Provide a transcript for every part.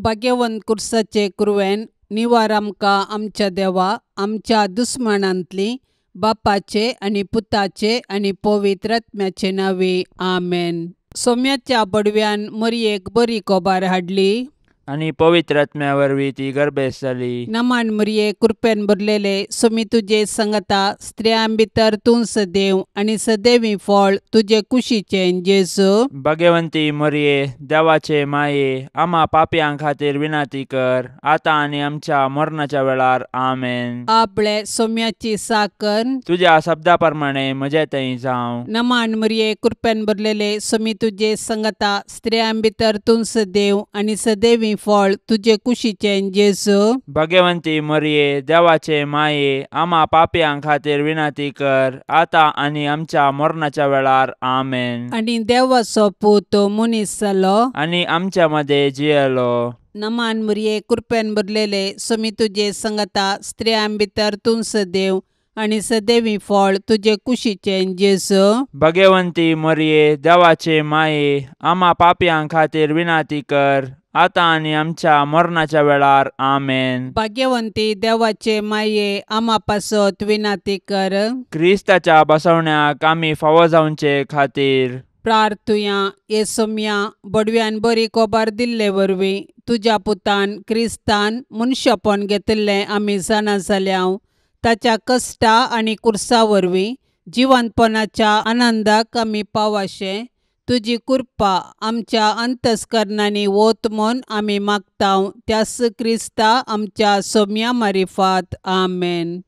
भाग्यवंत कुर्साचे कुरवेन निवार आमकां आमच्या देवा आमच्या दुस्मनांतली बापाचे आनी पुताचे आनी पवित्र आत्म्याचे नावे आमेन। सोम्याच्या बडव्यान मरयेक बरी कोबार हाडली आणि पवित्र आत्म्या वरवीं ती गर्भेस जाली। नमान मरिये कृपेन भरलेले सोमी तुजे संगता स्त्रियां भितर तूं सदैव आनी सदैवी फळ तुजे कुशीचे जेजू। भाग्यवंती मरिये देवाचे माये आम्हा पापयां खातीर विनाती कर आता आनी आमच्या मरणाच्या वेळार आमेन। आपले सोम्याची साकर तुझ्या शब्दा प्रमाणे म्हजे थंय जावं। नमान मरिये कृपेन भरलेले सोमी तुजे संगता स्त्रियां भितर तूं सदैव आनी सदैवी फळ तुजे कुशीचे जेजू। भाग्यवंती मरिये देवाचे माये आम्हा पापयां खातीर विनाती कर आता आनी आमच्या मरणाच्या वेळार आमेन। आनी देवाचो पूत मनीस जालो आनी आमच्या मध्ये जियेलो। नमान मरिये कृपेन भरलेले सोमी तुजे संगता स्त्रियां भितर तूं सदैव आनी सदैवी फळ तुजे कुशीचे जेजू। भाग्यवंती मरिये देवाचे माये आम्हा पापयां खातीर विनाती कर आता आनी आमच्या मरणाच्या वेळार आमेन। भाग्यवंती देवाचे माये आम्हा पासत विनाती कर क्रिस्ताच्या बसवण्याक आमी फावो जावचे खातीर प्रार्थुया ये सोम्या बडव्यान बरी कोबार दिल्ले वरवीं तुज्या पुतान क्रिस्तान मनशापण घेतिल्लें आमी जाणा जाल्याव ताच्या कश्टा आनी कुर्सा वरवीं जिवंतपणाच्या आनंदाक आमी पावाशे तुजी कृपा आमच्या अंतस्करणांनी वोत म्हूण आमी मागताव त्यास क्रिस्ता आमच्या सोम्या मारिफात आमेन।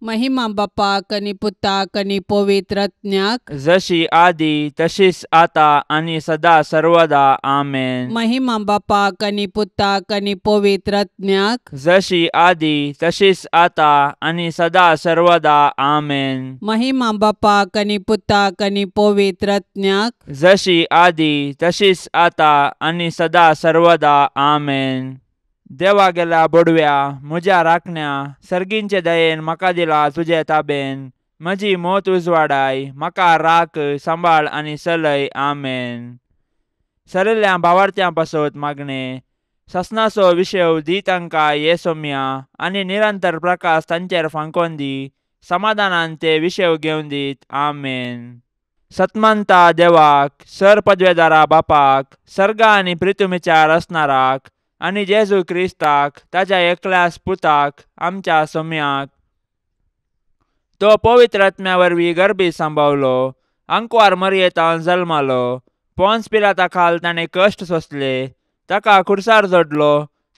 महिमा बापाक आनी पुताक आनी पवित्र आत्म्याक जशी आदी तशीच आता आनी सदा सर्वदा आमेन। महिमा बापाक आनी पुताक आनी पवित्र आत्म्याक जशी आदी तशीच आता आनी सदा सर्वदा आमेन। महिमा बापाक आनी पुताक आनी पवित्र आत्म्याक जशी आदी तशीच आता आनी सदा सर्वदा आमेन। देवा गेल्या बडव्या म्हज्या राखण्या सर्गींचे दयेन म्हाका दिला तुजे ताबेन म्हजी मोत उजवाडाय म्हाका राख सांबाळ आनी चलय आमेन। सरिल्ल्या भावार्थ्यां पासत मागणे ससनाचो विशेव दी तांकां ये सोम्या आनी निरंतर प्रकाश तांचेर फांकोन दी समाधानान ते विशेव घेवन दीत आमेन। सतमंता देवाक सर पदवेदारा बापाक सर्गा आनी पृथ्वीचार असणाराक आनी जेजू क्रिस्ताक ताच्या एकल्याच पुताक आमच्या सोम्याक तो पवित्र आत्म्या वरवीं गर्भी सांबावलो अंकवार मरयेतान जल्मालो पोंस पिलाता खाल ताणें कश्ट सोंसले ताका खुर्सार जोडलो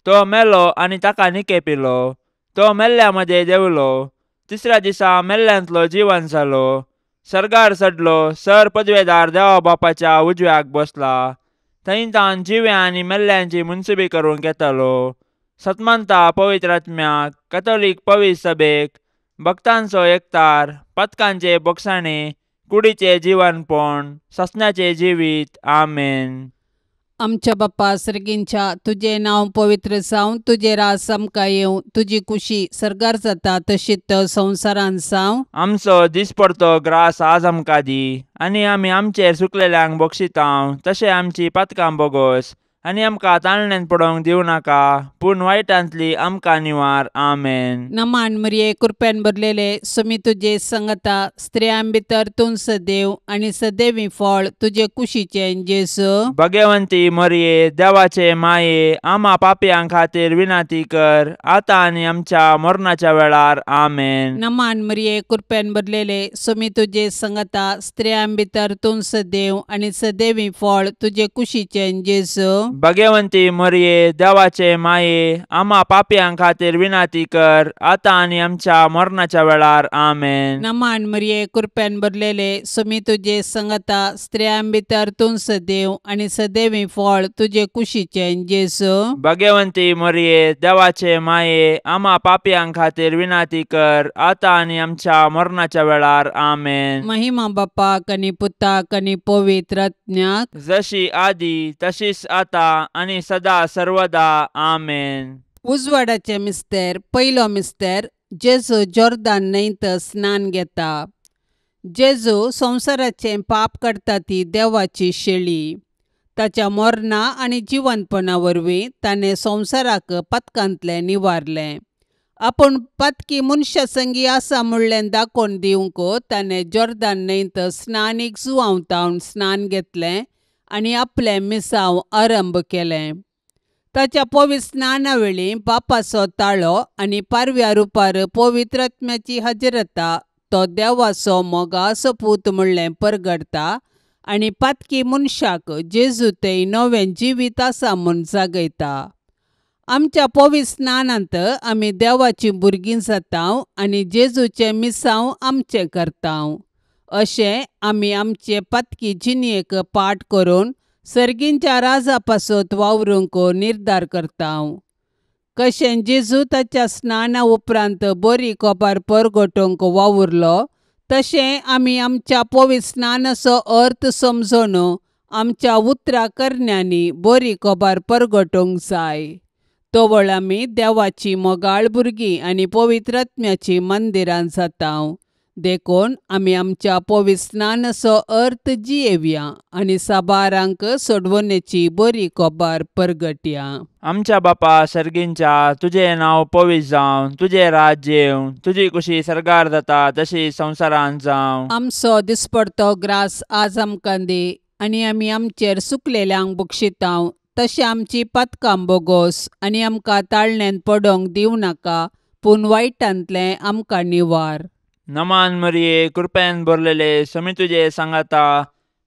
तो मेलो आनी ताका निकेपिलो तो मेल्ल्या मध्ये देवलो तिसऱ्या दिसा मेल्ल्यांतलो जिवन जालो सर्गार चडलो सर पदवेदार देवा बापाच्या उजव्याक बसला थंय तान जिव्या आनी मेल्ल्यांची मुनसुबी करूंक येतलो। सतमंता पवित्र आत्म्याक कॅथोलीक पवित्र सभेक भक्तांचो एकतार पथकांचे बोगसाणे कुडीचे जिवनपण ससण्याचे जिवीत आमेन। आमच्या बापा सर्गींच्या तुझे नाव पवित्र जावं तुझे रास आमकां येवं तुजी कुशी सर्गार जाता तशीच संवसारान जावं। आमचो दिसपडतो ग्रास आज आमकां दी आनी आमी आमचेर सुकलेल्यांक बक्षितांव तशें आमची पातकां बोगोस आनी आमकां ताळणेन पडोवंक दिवं नाका पूण वायटांतली आमकां निवार आमेन। नमान मरिये कृपेन भरलेले सोमी तुजे संगता स्त्रियां भितर तूं सदैव आनी सदैवी फळ तुजे कुशीचे जेजू। भाग्यवंती मरिये देवाचे माये आम्हा पापयां खातीर विनाती कर आता आनी आमच्या मरणाच्या वेळार आमेन। नमान मरिये कृपेन भरलेले सोमी तुजे संगता स्त्रियां भितर तूं सदैव आनी सदैवी फळ तुजे कुशीचे जेजू। भाग्यवंती मरिये देवाचे माये आम्हा पापयां खातीर विनाती कर आता आनी आमच्या मरणाच्या वेळार आमेन। नमान मरिये कृपेन भरलेले सोमी तुजे संगता स्त्रियां भितर तूं सदैव आनी सदैवी फळ तुजे कुशीचे जेजू। भाग्यवंती मरिये देवाचे माये आम्हा पापयां खातीर विनाती कर आता आनी आमच्या मरणाच्या वेळार आमेन। महिमा बापाक आनी पुताक आनी पवित्र आत्म्याक जशी आदी तशीच आता आनी सदा सर्वदा आमेन। उजवाडाचे मिस्तेर पयलो मिस्तेर जेजू जॉर्दान न्हंयत स्नान घेता। जेजू संवसाराचें पाप काडटा ती देवाची शेळी ताच्या मरणा आनी जिवंतपणा वरवीं ताणें संवसाराक पथकांतलें निवारलें. आपूण पथकी मनशा संगी आसा म्हणलें दाखोवन दिवंक ताणें जॉर्दान न्हंयत स्नानीक जुवांवतावन स्नान घेतलें आनी आपलें मिसांव आरंभ केलें. ताच्या पवित्र स्नाना वेळी पापाचो ताळो आनी पारव्या रुपार पवित्र आत्म्याची हजरता तो देवाचो मोगाचो पूत म्हणलें परगडता आनी पातकी मनशाक जेजू तें नवें जिवीत आसा म्हूण जागयता. आमच्या पवित्र स्नानांत आमी देवाची भुरगीं जातांव आनी जेजूचें मिसांव आमचें करतांव. अशें आमी आमचे पातकी जिणयेक पाठ करून सर्गींच्या राजा पासत वावरूंक निर्धार करतांव. कशें जेजू ताच्या स्नाना उपरांत बरी कोबार परगटोवंक वावुरलो तशें आमी आमच्या पवित्र स्नानाचो अर्थ समजून आमच्या उतरां करण्यांनी बरी कोबार परगटोवंक जाय. तवळ आमी देवाची मोगाळ भुरगीं आनी पवित्र आत्म्याची मंदिरां जातांव. देखून आमी आमच्या पवित्र स्नानाचो अर्थ जियेवया आनी साबारांक सोडवणेची बरी कोबार परगटया. आमच्या बापा सर्गींच्या, तुजें नांव पवित्र जावं, तुजें राज्य येवं, तुजी कुशी सरकार जाता तशी संवसारांत जावं. आमचो दिसपडतो ग्रास आज आमकां दी आनी आमी आमचेर सुकलेल्यांक बक्षितांव तशें आमची पथकां बोगोस आनी आमकां ताळण्यांत पडोवंक दिवं नाका पूण वायटांतलें आमकां निवार. नमान मरिये, कृपेन भरलेले, समी तुजे सांगाता,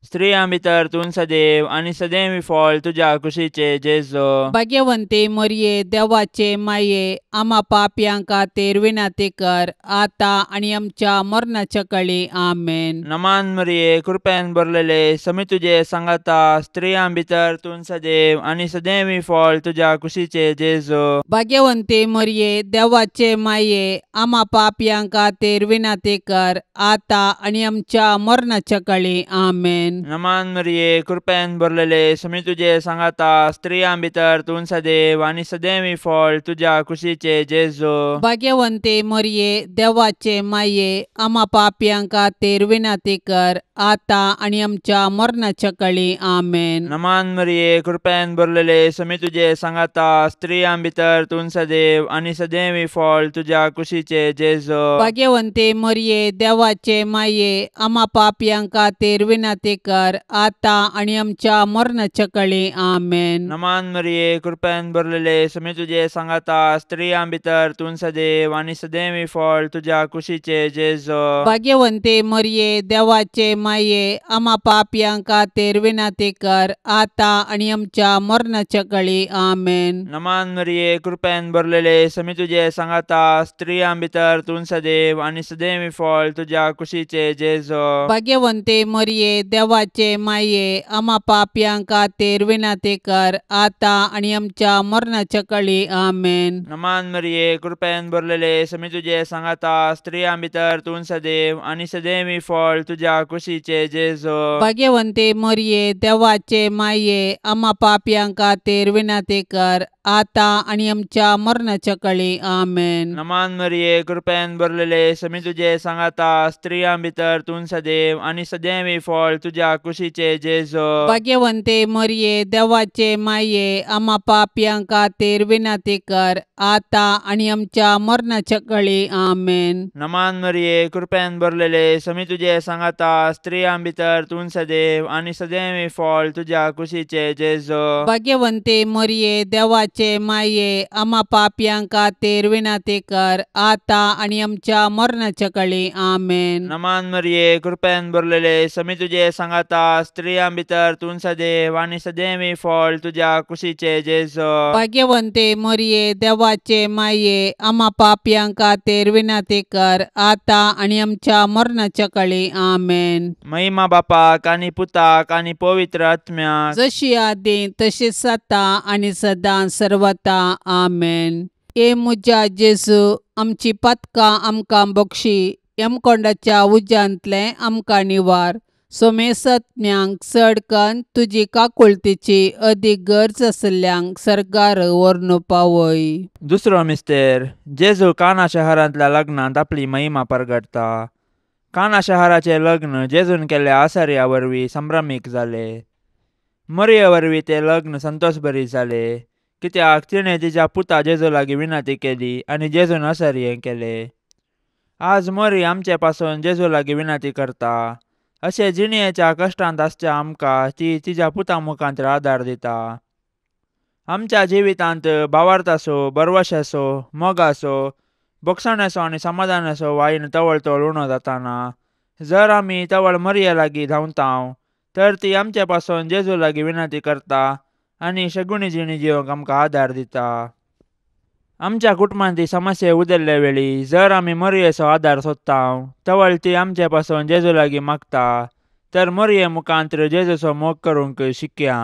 स्त्रियां भितर तूं सदैव आनी सदैवी फळ तुज्या कुशीचे जेजो. भाग्यवंते मरिये, देवाचे माये, आम्हा पापयांक खातीर विनाती कर, आता आनी आमच्या मरणाच्या काळी आमेन. नमान मरिये, कृपेन भरलेले, समी तुजे सांगाता, स्त्रियां भितर तूं सदैव आनी सदैवी फळ तुज्या कुशीचे जेजो. भाग्यवंते मरिये, देवाचे माये, आम्हा पापयांक खातीर विनाती कर, आता आनी आमच्या मरणाच्या काळी आमेन. नमान मरिये, कृपेन भरलेले, समी तुजे सांगाता, स्त्रियां भितर तूं सदैव आनी सदैवी फळ तुज्या कुशीचे जेजो. भाग्यवंते मरिये, देवाचे माये, आम्हा पापयांक खातीर विनाती कर, आता आनी आमच्या मरणाच्या काळी आमेन. नमान मरिये, कृपेन भरलेले, समी तुजे सांगाता, स्त्रियां भितर तूं सदैव आनी सदैवी फळ तुज्या कुशीचे जेजो. भाग्यवंते मरिये, देवाचे माये, आम्हा पापयांक खातीर विनाती कर, आता आनी आमच्या मरणाच्या काळी आमेन. नमान मरिये, कृपेन भरलेले, समी तुजे सांगाता, स्त्रियां भितर तूं सदैव आनी सदैवी फळ तुज्या कुशीचे जेजो. भाग्यवंते मरिये, देवाचे माये, आम्हा पापयांक खातीर विनाती कर, आता आनी आमच्या मरणाच्या काळी आमेन. नमान मरिये, कृपेन भरलेले, समी तुजे सांगाता, स्त्रियां भितर तूं सदैव आनी सदैवी फळ तुज्या कुशीचे जेजो. भाग्यवंते मरिये, देवाचे माये, आम्हा पापयांक खातीर विनाती कर, आता आनी आमच्या मरणाच्या काळी आमेन. नमान मरिये, कृपेन भरलेले, समी तुजे सांगाता, स्त्रियां भितर तूं सदैव आनी सदैवी फळ तुज्या कुशीचे जेजो. भाग्यवंते मरिये, देवाचे माये, आम्हा पापयांक खातीर विनाती कर, आता आनी आमच्या मरणाच्या काळी आमेन. नमान मरिये, कृपेन भरलेले, समी तुजे सांगाता, स्त्रियां भितर तूं सदैव आनी सदैवी फळ तुज्या कुशीचे जेजो. भाग्यवंते मरिये, देवाचे माये, आम्हा पापयांक खातीर विनाती कर, आता आनी आमच्या मरणाच्या काळी आमेन. नमान मरिये, कृपेन भरलेले, समी तुजे सांगाता, स्त्रियां भितर तूं सदैव आनी सदैवी फळ तुज्या कुशीचे जेजो. भाग्यवंते मरिये, देवाचे माये, आम्हा पापयांक खातीर विनाती कर, आता आनी आमच्या मरणाच्या काळी आमेन. नमान मरिये, कृपेन भरलेले, समी तुजे सांगाता, स्त्रियां भितर तूं सदैव आनी सदैवी फळ तुज्या कुशीचे जेजो. भाग्यवंते मरिये, देवाचे माये, आम्हा पापयांक खातीर विनाती कर, आता आनी आमच्या मरणाच्या काळी आमेन. महिमा बापाक आनी पुताक आनी पवित्र आत्म्याक, जशी आदी तशीच जाता आनी सदां सर्वता आमेन. ए मुजा जेजू, आमची पथकां आमकां बक्षी, यमकोंडाच्या उज्यांतले आमकां निवार. सोमेसत्म्यांक चड कन्न तुजी काकुळतीची अदीक गरज आसल्यांक सरकार व्हरून पावय. दुसरो मिस्तेर, जेजू काना शहरांतल्या लग्नांत आपली महिमा परगटता. काना शहराचे लग्न जेजून केल्ल्या आसार्या वरवीं संभ्रमीक जाले. मरिये वरवीं ते लग्न संतोष बरी जाले, कित्याक तिणें तिच्या पुता जेजू लागीं विनंती केली आनी जेजून असर केले. आज मरी आमचे पासून जेजू लागीं विनंती करता. अशे जिणयेच्या कश्टांत आसच्या आमकां ती तिच्या पुता मुखांतर आदार दिता. आमच्या जिवितांत भावार्थ आसूं, बरवश आसूं, मोग आसूं, भोगसण आसूं आनी समाधान आसूं वाईन तवळ तवळ उणो जाताना जर आमी तवळ मरिये लागीं धांवताव तर ती आमचे पासून जेजू लागीं विनंती करता आनी शगुणी जिणी जिवंक आमकां आदार दिता. आमच्या कुटुंबांत ती समस्या उदेल्ले वेळी जर आमी मरियेचो आदार सोदताव तवळ ती आमचे पासून जेजू लागीं मागता, तर मरिये मुखांतर जेजूचो मोग करूंक शिकया.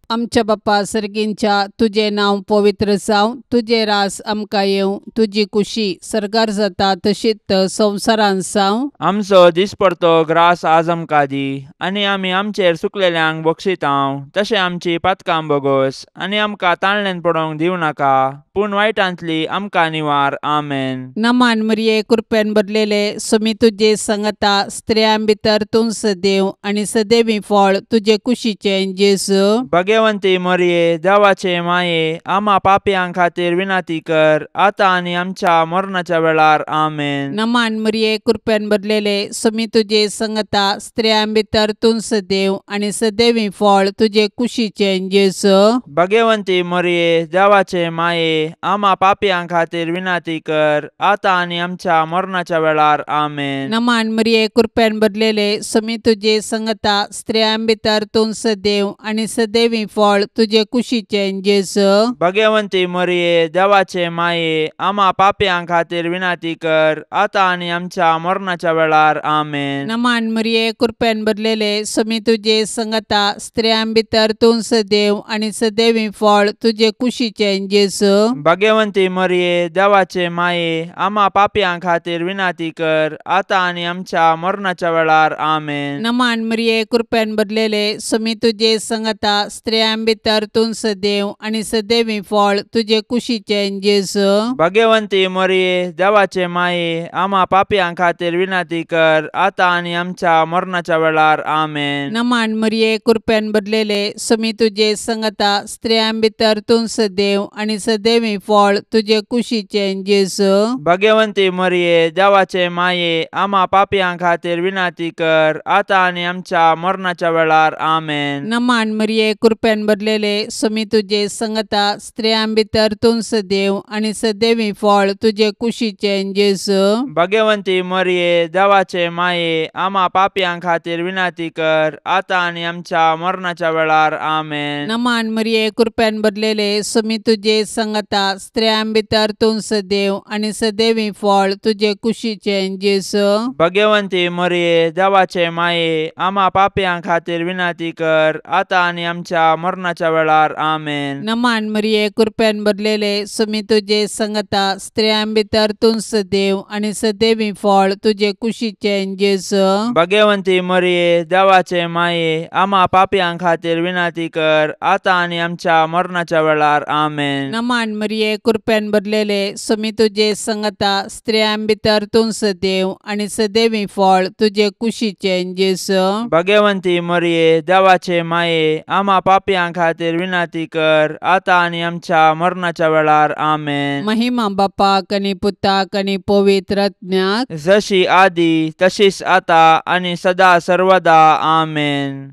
आमच्या बाप्पा सर्गींच्या तुझे नाव पवित्र जावं, तुझे रास आमकां येवं, तुजी कुशी सरकार जाता तशीच संवसारांत जावं. आमचो दिसपडतो ग्रास आज आमकां दी आनी आमी आमचेर चुकलेल्यांक बक्षिताव तशें आमची पातकां बोगोस आनी आमकां ताळणेन पडोवंक दिवं नाका, पूण वायटांतली आमकां निवार. आमेन. नमान मरिये कृपेन भरलेले सुमी तुजे सांगता स्त्रियां भितर तूं सदैव आनी सदैवी फळ तुजे कुशीचे जेजू. भगवंती मरिये देवाचे माये आम्हा पापयां खातीर विनंती कर आता आनी आमच्या मरणाच्या वेळार. आमेन. नमान मरिये कृपेन भरलेले सुमी तुजे सांगता स्त्रियां भितर तूं सदैव आनी सदैवी फळ तुजे कुशीचे जेजू. भगवंती मरिये देवाचे माये आम्हा पापयां खातीर विनंती कर आता आनी आमच्या मरणाच्या वेळार. आमेन. नमान मरिये कृपेन भरलेले सुमी तुजे सांगता स्त्रियां भितर तूं सदैव आनी सदैवी फळ तुजे कुशीचे जेजू. भगवंती मरिये देवाचे माये आम्हा पापयां खातीर विनंती कर आता आनी आमच्या मरणाच्या वेळार. आमेन. नमान मरिये कृपेन भरलेले सुमी तुजे सांगता स्त्रियां भितर तूं सदैव आनी सदैवी फळ तुजे कुशीचे जेजू. भगवंती मरिये देवाचे माये आम्हा पापयां खातीर विनंती कर आता आनी आमच्या मरणाच्या वेळार. आमेन. नमान मरिये कृपेन भरलेले सुमी तुजे सांगता स्त्रियां भितर तूं सदैव आनी सदैवी फळ तुजे कुशीचे जेजू. भगवंती मरिये देवाचे माये आम्हा पापयां खातीर विनंती कर आता आनी आमच्या मरणाच्या वेळार. आमेन. नमान मरिये कृपेन भरलेले सुमी तुजे सांगता स्त्रियां भितर तूं सदैव आनी सदैवी फळ तुजे कुशीचे जेजू. भगवंती मरिये देवाचे माये आम्हा पापयां खातीर विनंती कर आता आनी आमच्या मरणाच्या वेळार. आमेन. नमान मरिये कृपेन भरलेले सुमी तुजे सांगता स्त्रियां भितर तूं सदैव आनी सदैवी फळ तुजे कुशीचे जेजू. भगवंती मरिये देवाचे माये आम्हा पापयां खातीर विनंती कर आता आनी आमच्या मरणाच्या वेळार. आमेन. नमान मरिये कृपेन भरलेले सुमी तुजे सांगता स्त्रियां भितर तूं सदैव आनी सदैवी फळ तुजे कुशीचे जेजू. भगवंती मरिये देवाचे माये आम्हा पापयां खातीर विनंती कर आता आनी आमच्या मरणाच्या वेळार. आमेन. नमान मरिये कृपेन भरलेले सुमी तुजे सांगता स्त्रियां भितर तूं सदैव आनी सदैवी फळ तुजे कुशीचे जेजू. भगवंती मरिये देवाचे माये आम्हा पापयां खातीर विनंती कर आता आनी आमच्या मरणाच्या वेळार. आमेन. नमान मरिये कृपेन भरलेले सुमी तुजे सांगता स्त्रियां भितर तूं सदैव आनी सदैवी फळ तुजे कुशीचे जेजू. भगवंती मरिये देवाचे माये आम्हा पापयां खातीर विनंती कर आता आनी आमच्या मरणाच्या वेळार. आमेन. महिमा बापाक आनी पुताक आनी पवित्र आत्म्याक जशी आदी तशीच आता आनी सदा सर्वदा. आमेन.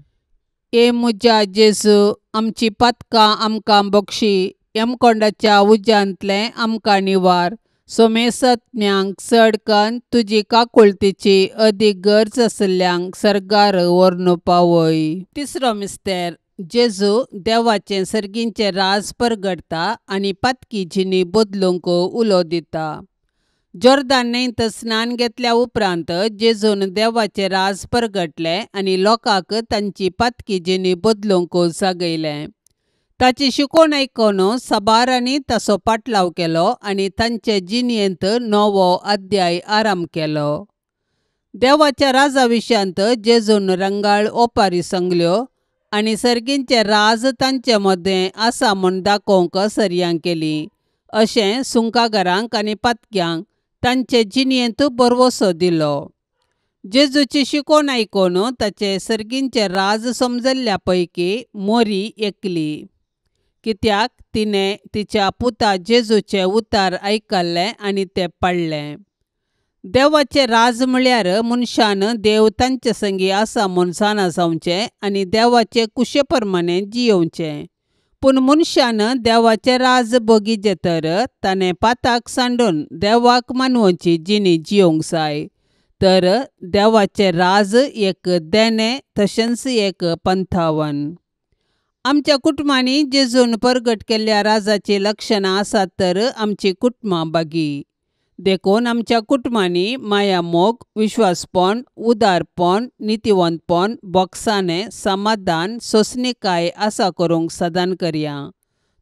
ए मुजा जेजू आमची पातकां आमकां बक्षी, यमकोंडाच्या उज्यांतले आमकां निवार. सोमेसत्म्यांक चड कन्न तुजी काकुळतीची अदीक गरज आसल्यांक सरकार व्हरून पावय. तिसरो मिस्तेर जेजू देवाचें सर्गींचें राज परगडता आनी पातकी जिणी बदलूंक उलो दिता. जोर्दान न्हंयत स्नान घेतल्या उपरांत जेजून देवाचें राज परगटलें आनी लोकांक तांची पातकी जिणी बदलूंक सांगयलें. ताची शिकोवण आयकून साबारांनी ताचो पाटलाव केलो आनी तांचे जिणयेंत नवो अध्याय आराम केलो. देवाच्या राजा विशयांत जेजून रंगाळ ओपारी सांगल्यो आनी सर्गींचें राज तांचे मदें आसा म्हूण दाखोवंक सर्यां केली. अशें सुंकागारांक आनी पातक्यांक तांचे जिणयेंत बरवसो दिलो. जेजूची शिकोवन आयकून ताचे सर्गींचे राज समजल्ल्या पैकी मोरी एकली, कित्याक तिणें तिच्या पुता जेजूचे उतार आयकल्ले आनी तें पडलें. देवाचें राज म्हळ्यार मनशान देव तांचे संगी आसा म्हूण साना जावचें आनी देवाचे कुशे प्रमाणे जियोवचें. पूण मनशान देवाचें राज बगीचें तर ताणें पाताक सांडून देवाक मानवची जिणी जियोंक जाय. तर देवाचें राज एक देणे तशेंच एक पंथावन. आमच्या कुटुंबांनी जेजून परगट केल्ल्या राजाची लक्षणां आसात तर आमची कुटुंबां बागी. देखून आमच्या कुटुंबांनी माया मोग, विश्वासपण, उदारपण, नितीवंतपण, बोगसाणें, समाधान, सोंसणीकाय आसा करूंक सदान करया.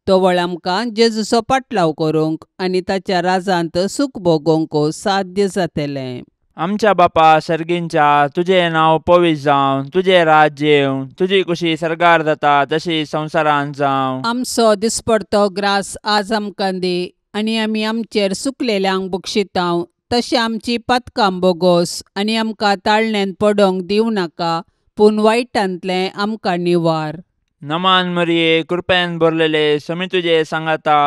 तोवळ आमकां जेजूचो पाटलाव करूंक आनी ताच्या राजांत सूख भोगूंक साध्य जातलें. आमच्या बापा सर्गींच्या, तुजें नांव पवित्र जावं, तुजें राज्य येवं, तुजी कुशी सरकार जाता तशी संवसारांत जावं. आमचो दिसपडतो ग्रास आज आमकां दी, आनी आमी आमचेर चुकलेल्यांक बक्षितांव, तशें आमची पातकां बोगोस आनी आमकां ताळणेन पडोवंक दिवं नाका, पूण वायटांतलें आमकां निवार. नमान मरिये, कृपेन भरलेले, समी तुजे सांगाता,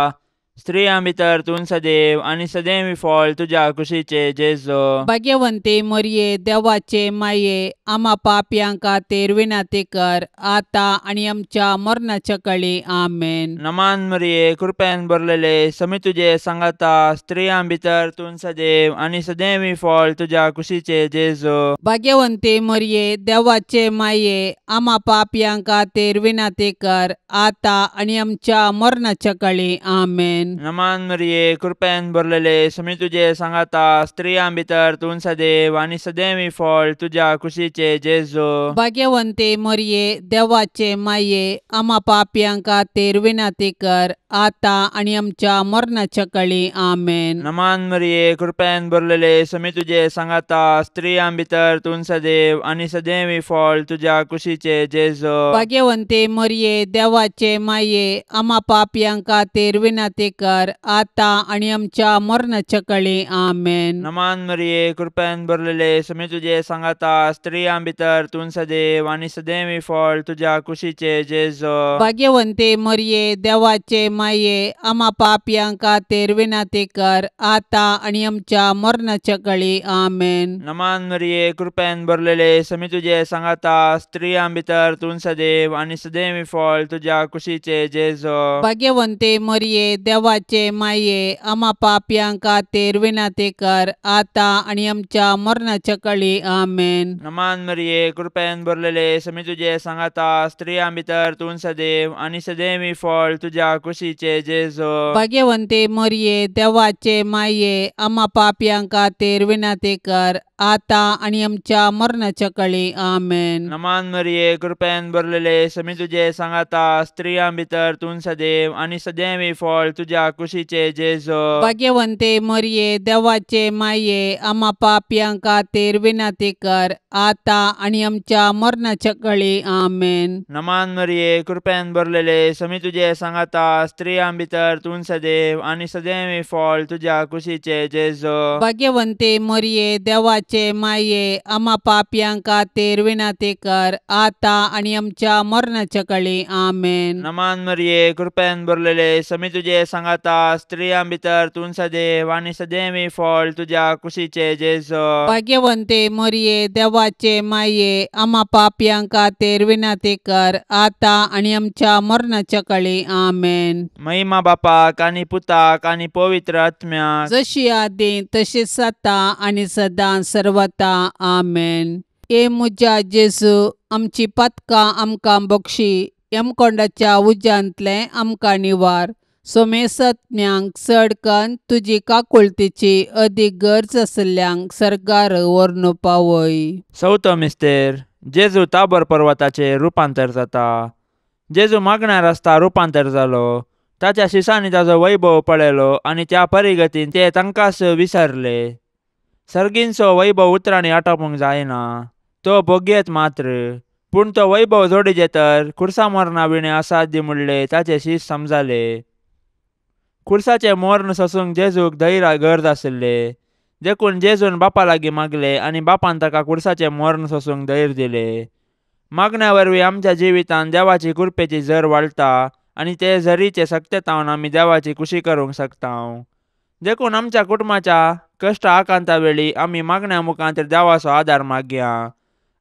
स्त्रियां भितर तूं सदैव आनी सदैवी फळ तुज्या कुशीचे जेजू. भाग्यवंते मरिये, देवाचे माये, आम्हा पापयांक खातीर विनाती कर, आता आनी आमच्या मरणाच्या काळी आमेन. नमान मरिये, कृपेन भरलेले, समी तुजे सांगाता, स्त्रियां भितर तूं सदैव आनी सदैवी फळ तुज्या कुशीचे जेजू. भाग्यवंते मरिये, देवाचे माये, आम्हा पापयांक खातीर विनाती कर, आता आनी आमच्या मरणाच्या काळी आमेन. नमान मरिये, कृपेन भरलेले, समी तुजे सांगाता, स्त्रियां भितर तूं सदैव आनी सदैवी फळ तुज्या कुशीचे जेजू. भाग्यवंते मरिये, देवाचे माये, आम्हा पापयांक खातीर विनाती कर, आता आनी आमच्या मरणाच्या काळी आमेन. नमान मरिये, कृपेन भरलेले, समी तुजे सांगाता, स्त्रियां भितर तूं सदैव आनी सदैवी फळ तुज्या कुशीचे जेजू. भाग्यवंते मरिये, देवाचे माये, आम्हा पापयांक खातीर विनाती कर, आता आनी आमच्या मरणाच्या काळी आमेन. नमान मरिये, कृपेन भरलेले, समी तुजे सांगाता, स्त्रियां भितर तूं सदैव आनी सदैवी फळ तुज्या कुशीचे जेजू. भाग्यवंते मरिये, देवाचे माये, आम्हा पापयांक खातीर विनाती कर, आता आनी आमच्या मरणाच्या काळी आमेन. नमान मरिये, कृपेन भरलेले, समी तुजे सांगाता, स्त्रियां भितर तूं सदैव आनी सदैवी फळ तुज्या कुशीचे जेजू. भाग्यवंते मरिये, देवाचे माये, आम्हा पापयांक खातीर विनाती कर, आता आनी आमच्या मरणाच्या काळी आमेन. नमान मरिये, कृपेन भरलेले, समी तुजे सांगाता, स्त्रियां भितर तूं सदैव आनी सदैवी फळ तुज्या कुशीचे जेजू. भाग्यवंते मरिये, देवाचे माये, आम्हा पापयांक खातीर विनाती कर, आता आनी आमच्या मरणाच्या काळी आमेन. नमान मरिये, कृपेन भरलेले, समी तुजे सांगाता, स्त्रियां भितर तूं सदैव आनी सदैवी फळ तुज्या कुशीचे जेजू. भाग्यवंते मरिये, देवाचे माये, आम्हा पापयांक खातीर विनाती कर, आता आनी आमच्या मरणाच्या काळी आमेन. नमान मरिये, कृपेन भरलेले, समी तुजे सांगाता, स्त्रियां भितर तूं सदैव आनी सदैवी फळ तुज्या कुशीचे जेजू. भाग्यवंते मरिये, देवाचे माये, आम्हा पापयांक खातीर विनाती कर, आता आनी आमच्या मरणाच्या काळी आमेन. नमान मरिये, कृपेन भरलेले, समी तुजे सांगाता, स्त्रियां भितर तूं सदैव आनी सदैवी फळ तुज्या कुशीचे जेजू. भाग्यवंते मरिये, देवाचे माये, आम्हा पापयांक खातीर विनाती कर, आता आनी आमच्या मरणाच्या काळी आमेन. महिमा बापाक आनी पुताक आनी पवित्र आत्म्याक, जशी आदी तशीच आता आनी सदां सर्वता आमेन. ए मुजा जेजू, आमची पातकां आमकां बक्षी, यमकोंडाच्या उज्यांतले आमकां निवार. सोमेसत्म्यांक चडकन तुजी काकुळतीची अदीक गरज आसल्यांक सरकार व्हरून पावय. चवथो मिस्तेर, जेजू ताबोर पर्वताचेर रुपांतर जाता. जेजू मागण्यार आसता रुपांतर जालो. ताच्या शिसांनी ताचो वैभव पळयलो आनी त्या परिगतीन ते तांकांच विसरले. सर्गींचो वैभव उतरांनी आटोवंक जायना, तो बोगयेत मात्र. पूण तो वैभव जोडिजे तर खुर्सा मोरना विणे असाध्य म्हणले ताचे शीस समजाले. खुर्साचे मोर्न सोसूंक जेजूक धैर्य गरज आसले. देखून जेजून बापा लागीं मागले आनी बापान ताका कुर्साचें मरण सोसूंक धैर्य दिलें. मागण्या वरवीं आमच्या जिवितांत देवाची कृपेची झर वाडटा आनी ते झरीचे सत्तेतावन आमी देवाची खुशी करूंक शकता. देखून आमच्या कुटुंबाच्या कश्ट आकांता वेळी आमी मागण्या मुखांतर देवाचो आदार मागया.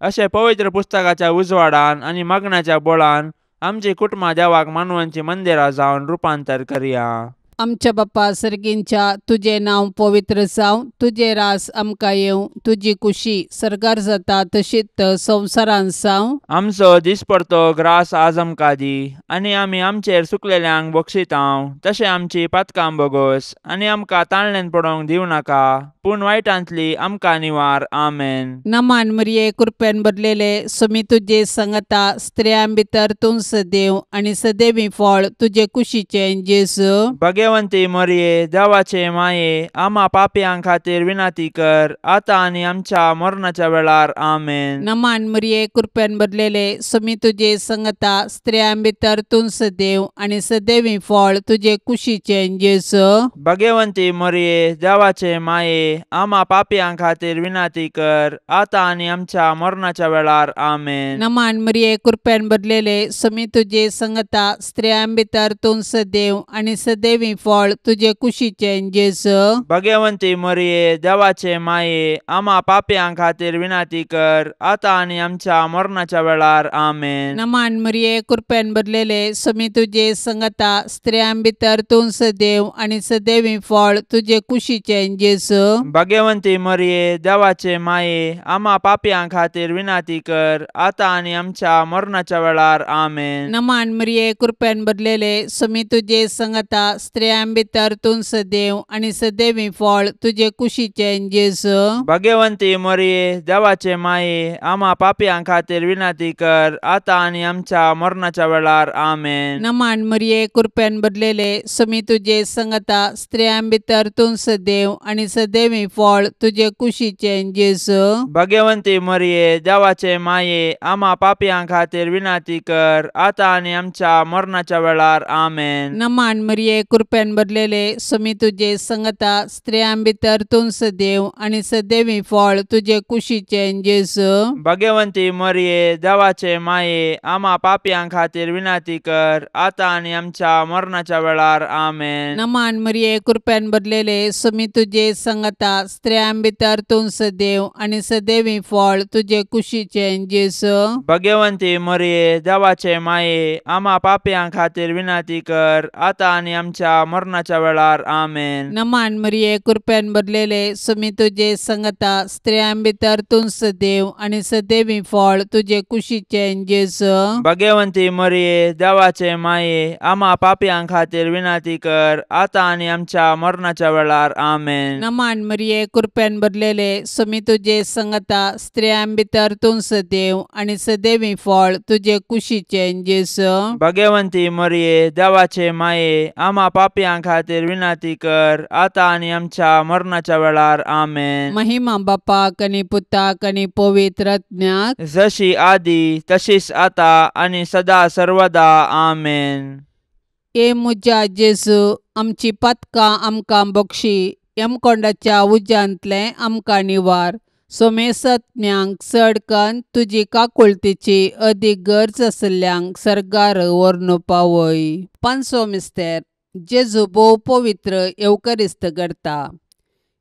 अशें पवित्र पुस्तकाच्या उजवाडान आनी मागण्याच्या बोळान आमची कुटुंबां देवाक मानवांची मंदिरां जावन रुपांतर करया. आमच्या बाप्पा सर्गींच्या तुझे नांव पवित्र जावं, तुझे रास आमकां येवं, तुजी खुशी सरकार जाता तशीच संवसारांत जावं. आमचो दिसपडतो ग्रास आज आमकां दी आनी आमी आमचेर सुकलेल्यांक बक्षितांव. तशें आमची पातकां बोगोस आनी आमकां ताळणेन पडोवंक दिवं नाका, पूण वायटांतली आमकां निवार. आमेन. नमान मरिये कृपेन भरलेले सुमी तुजे सांगता स्त्रियां भितर तूं सदैव आनी सदैवी फळ तुजे कुशीचें जेजू. भाग्यवंती मरिये देवाचे माये आम्हा पापयांक खातीर विनाती कर, आतां आनी आमच्या मरणाच्या वेळार. आमेन. नमान मरिये कृपेन भरलेले सुमी तुजे सांगता स्त्रियां भितर तूं सदैव आनी सदैवी फळ तुजे कुशीचें जेजू. भाग्यवंती मरिये देवाचे माये आम्हा पापयांक खातीर विनाती कर, आतां आनी आमच्या मरणाच्या वेळार. आमेन. नमान मरिये कृपेन भरलेले सुमी तुजे सांगता स्त्रियां भितर तूं सदैव आनी सदैवी फळ तुजे कुशीचें जेजू. भाग्यवंती मरिये देवाचे माये आम्हा पापयांक खातीर विनाती कर, आतां आनी आमच्या मरणाच्या वेळार. आमेन. नमान मरिये कृपेन भरलेले सुमी तुजे सांगता स्त्रियां भितर तूं सदैव आनी सदैवी फळ तुजे कुशीचें जेजू. भाग्यवंती मरिये देवाचे माये आम्हा पापयांक खातीर विनाती कर, आतां आनी आमच्या मरणाच्या वेळार. आमेन. नमान मरिये कृपेन भरलेले सुमी तुजे सांगता स्त्रियां भितर तूं सदैव आनी सदैवी फळ तुजे कुशीचें जेजू. भाग्यवंती मरिये देवाचे माये आम्हा पापयांक खातीर विनाती कर, आतां आनी आमच्या मरणाच्या वेळार. आमेन. नमान मरिये कृपेन भरलेले सुमी तुजे सांगता स्त्रियां भितर तूं सदैव आनी सदैवी फळ तुजे कुशीचें जेजू. भाग्यवंती मरिये देवाचे माये आम्हा पापयांक खातीर विनाती कर, आतां आनी आमच्या मरणाच्या वेळार. आमेन. नमान मरिये कृपेन भरलेले सुमी तुजे सांगता स्त्रियां भितर तूं सदैव आनी सदैवी फळ तुजे कुशीचें जेजू. भाग्यवंती मरिये देवाचे माये आम्हा पापयांक खातीर विनाती कर, आतां आनी आमच्या मरणाच्या वेळार. आमेन. नमान मरिये कृपेन भरलेले सुमी तुजे सांगता स्त्रियां भितर तूं सदैव आनी सदैवी फळ तुजे कुशीचें जेजू. भाग्यवंती मरिये देवाचे माये आम्हा पापयांक खातीर विनाती कर, आतां आनी आमच्या मरणाच्या वेळार. आमेन. नमान मरिये कृपेन भरलेले सुमी तुजे सांगता स्त्रियां भितर तूं सदैव आनी सदैवी फळ तुजे कुशीचें जेजू. भाग्यवंती मरिये देवाचे माये आम्हा पापयांक खातीर विनाती कर, आतां आनी आमच्या मरणाच्या वेळार. आमेन. नमान मरिये कृपेन भरलेले सुमी तुजे सांगता स्त्रियां भितर तूं सदैव आनी सदैवी फळ तुजे कुशीचें जेजू. भाग्यवंती मरिये देवाचे माये आम्हा पापयांक खातीर विनाती कर, आतां आनी आमच्या मरणाच्या वेळार. आमेन. महिमा बापाक आनी पुताक आनी पवित्र आत्म्याक, जशी आदी तशीच आतां आनी सदा सर्वदा. आमेन. ए मुजा जेजू, आमची पातकां आमकां बक्षी, यमकोंडाच्या उज्यांतलें आमकां निवार. सोमेसत्म्यांक चडकन तुजी काकुळतीची अदीक गरज आसल्यांक सरकार व्हरून पावय. पांचवो मिस्तेर, जेजू भोव पवित्र येवकरिस्त करता.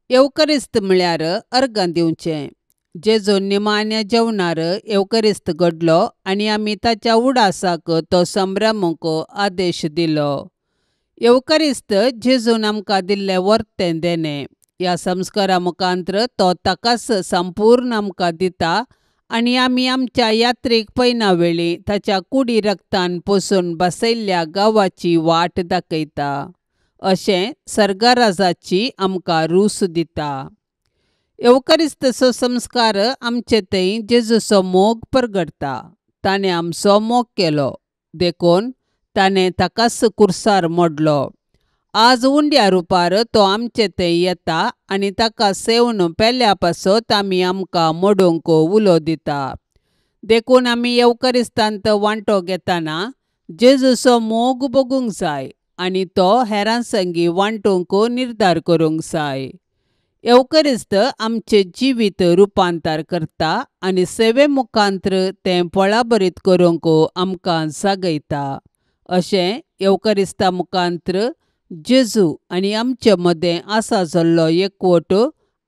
येवकरिस्त म्हळ्यार अर्गां दिवचें. जेजू निमाण्या जेवणार येवकरिस्त घडलो आनी आमी ताच्या उडासाक तो संभ्रमूंक आदेश दिलो. येवकरिस्त जेजून आमकां दिल्लें वर्तें देणें. ह्या संस्कारा मुखांतर तो ताकाच संपूर्ण आमकां दिता आनी आमी आमच्या यात्रेक पैना वेळी ताच्या कुडी रक्तान पोसून बसयल्ल्या गांवाची वाट दाखयता. अशें सर्गराजाची आमकां रूस दिता. येवकरिस्तचो संस्कार आमचे थंय जेजूचो मोग परगडटा. ताणें आमचो मोग केलो, देखून ताणें ताकाच कुर्सार मोडलो. आज उंड्या रुपार तो आमचे थंय येता आनी ताका सेवन पेल्या पासत आमी आमकां मोडूंक उलो दिता. देखून आमी येवकरिस्तांत वांटो घेतना जेजूचो मोग बगूंक जाय आनी तो हेरां संगी वांटूंक निर्धार करूंक जाय. येवकरिस्त आमचे जिवीत रुपांतर करता आनी सेवे मुखांत्र तें फळां बरीत करूंक आमकां जागयता. अशें येवकरिस्ता मुखांत्र जेजू आनी आमचे मदें आसा जाल्लो एकवट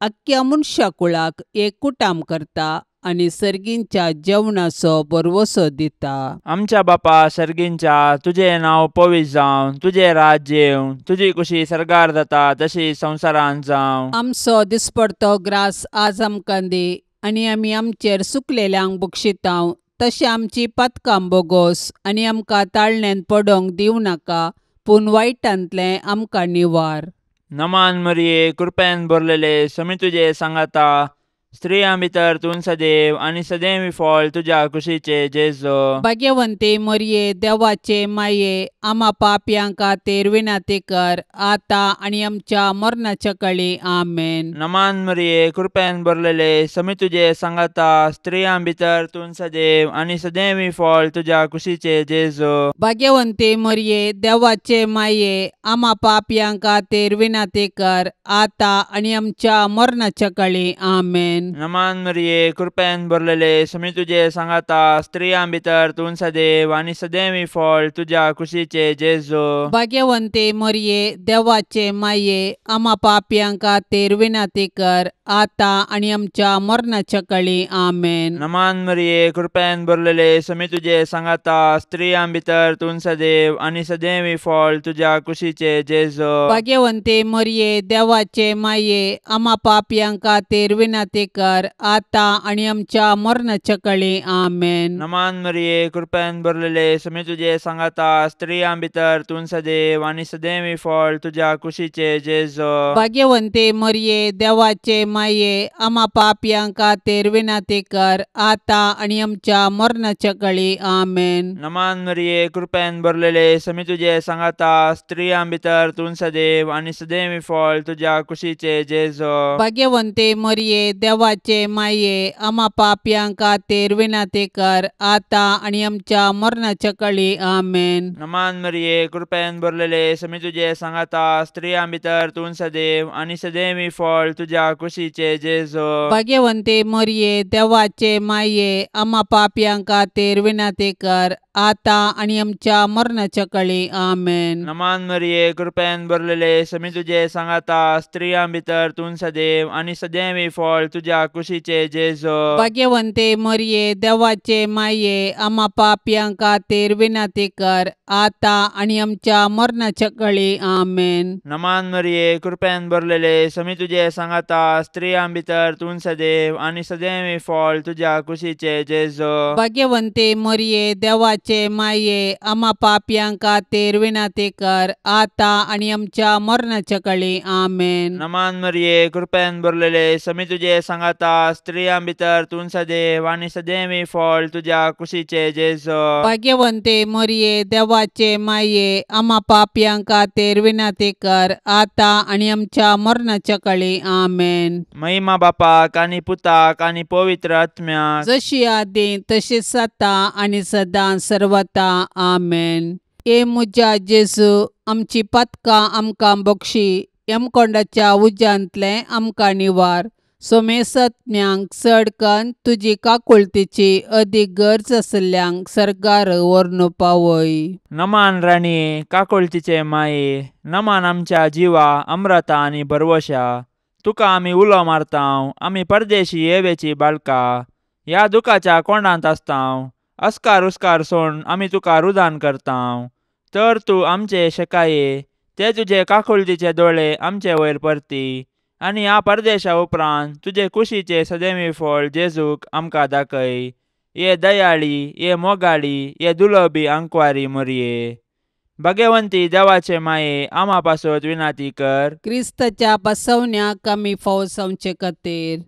आख्ख्या मनशा कुळाक एकूटाम करता आनी सर्गींच्या जेवणाचो बरवसो दिता. आमच्या बापा सर्गींच्या, तुजें नांव पवित्र जावं, तुजें राज्य येवं, तुजी कुशी सर्गार जाता तशी संवसारांत जावं. आमचो दिसपडतो ग्रास आज आमकां दी आनी आमी आमचेर चुकलेल्यांक बक्षितांव, तशें आमची पातकां बोगोस आनी आमकां ताळण्यांत पडोंक दिवं नाका, पूण वायटांतलें आमकां निवार. नमान मरिये, कृपेन भरलेले, समी तुजे सांगाता, स्त्रियां भितर तूं सदैव आनी सदैवी फळ तुज्या कुशीचे जेजो. भाग्यवंते मरिये, देवाचे माये, आम्हा पापयांक खातीर विनाती कर, आतां आनी आमच्या मरणाच्या काळी आमेन. नमान मरिये, कृपेन भरलेले, समी तुजे सांगाता, स्त्रियां भितर तूं सदैव आनी सदैवी फळ तुज्या कुशीचे जेजो. भाग्यवंते मरिये, देवाचे माये, आम्हा पापयांक खातीर विनाती कर, आतां आनी आमच्या मरणाच्या काळी आमेन. नमान मरिये, कृपेन भरलेले, समी तुजे सांगाता, स्त्रियां भितर तूं सदैव आनी सदैवी फळ तुज्या कुशीचे जेजो. भाग्यवंते मरिये, देवाचे माये, आम्हा पापयांक खातीर विनाती कर, आतां आनी आमच्या मरणाच्या काळी आमेन. नमान मरिये, कृपेन भरलेले, समी तुजे सांगाता, स्त्रियां भितर तूं सदैव आनी सदैवी फळ तुज्या कुशीचे जेजो. भाग्यवंते मरिये, देवाचे माये, आम्हा पापयांक खातीर विनाती कर, आतां आनी आमच्या मरणाच्या काळी आमेन. नमान मरिये, कृपेन भरलेले, समी तुजे सांगाता, स्त्रियां भितर तूं सदैव आनी सदैवी फळ तुज्या कुशीचे जेजो. भाग्यवंते मरिये, देवाचे माये, आम्हा पापयांक खातीर विनाती कर, आतां आनी आमच्या मरणाच्या काळी आमेन. नमान मरिये, कृपेन भरलेले, समी तुजे सांगाता, स्त्रियां भितर तूं सदैव आनी सदैवी फळ तुज्या कुशीचे जेजो. भाग्यवंते मरिये, देवाचे माये, आम्हा पापयांक खातीर विनाती कर, आतां आनी आमच्या मरणाच्या काळी आमेन. नमान मरिये, कृपेन भरलेले, समी तुजे सांगाता, स्त्रियां भितर तूं सदैव आनी सदैवी फळ तुज्या कुशीचे जेजो. भाग्यवंते मरिये, देवाचे माये, आम्हा पापयांक खातीर विनाती कर, आतां आनी आमच्या मरणाच्या काळी आमेन. नमान मरिये, कृपेन भरलेले, समी तुजे सांगाता, स्त्रियां भितर तूं सदैव आनी सदैवी फळ तुज्या कुशीचे जेजो. भाग्यवंते मरिये, देवाचे माये, आम्हा पापयांक खातीर विनाती कर, आतां आनी आमच्या मरणाच्या काळी आमेन. नमान मरिये, कृपेन भरलेले, समी तुजे सांगाता, स्त्रियां भितर तूं सदैव आनी सदैवी फळ तुज्या कुशीचे जेजो. भाग्यवंते मरिये, देवाचे माये, आम्हा पापयांक खातीर विनाती कर, आतां आनी आमच्या मरणाच्या काळी आमेन. नमान मरिये, कृपेन भरलेले, समी तुजे सांगाता, स्त्रियां भितर तूं सदैव आनी सदैवी फळ तुज्या कुशीचे जेजो. भाग्यवंते मरिये, देवाचे माये, आम्हा पापयांक खातीर विनाती कर, आतां आनी आमच्या मरणाच्या काळी आमेन. महिमा बापाक आनी पुताक आनी पवित्र आत्म्याक, जशी आदी तशीच आता आनी सदां सर्वता आमेन. ए मुजा जेजू, आमची पातकां आमकां बक्षी, यमकोंडाच्या उज्यांतलें आमकां निवार. सोमेसत्म्यांक चड कन्न तुजी काकुळतीची अदीक गरज आसल्ल्यांक सरकार व्हरून पावय. नमान राणये, काकुळतीचे माये, नमान आमच्या जिवा, अमृता आनी भरवशा, तुका आमी उलो मारतांव, आमी परदेशी येवेची बाळकां, ह्या दुखाच्या कोंडांत आसतांव, अस्कार उस्कार सोडून आमी तुका रुदान करतांव. तर तूं आमचे शेकाये, ते तुजे काकुळतीचे दोळे आमचे वयर परती, आनी ह्या परदेशा उपरांत तुजे कुशीचे सदैवी फळ जेजूक आमकां दाखय. ये दयाळी, ये मोगाळी, ये दुलोबी आंकवारी मरिये. भाग्यवंती देवाचे माये, आम्हा पासत विनाती कर. क्रिस्ताच्या बसवण्याक आमी फावो जावचे खातीर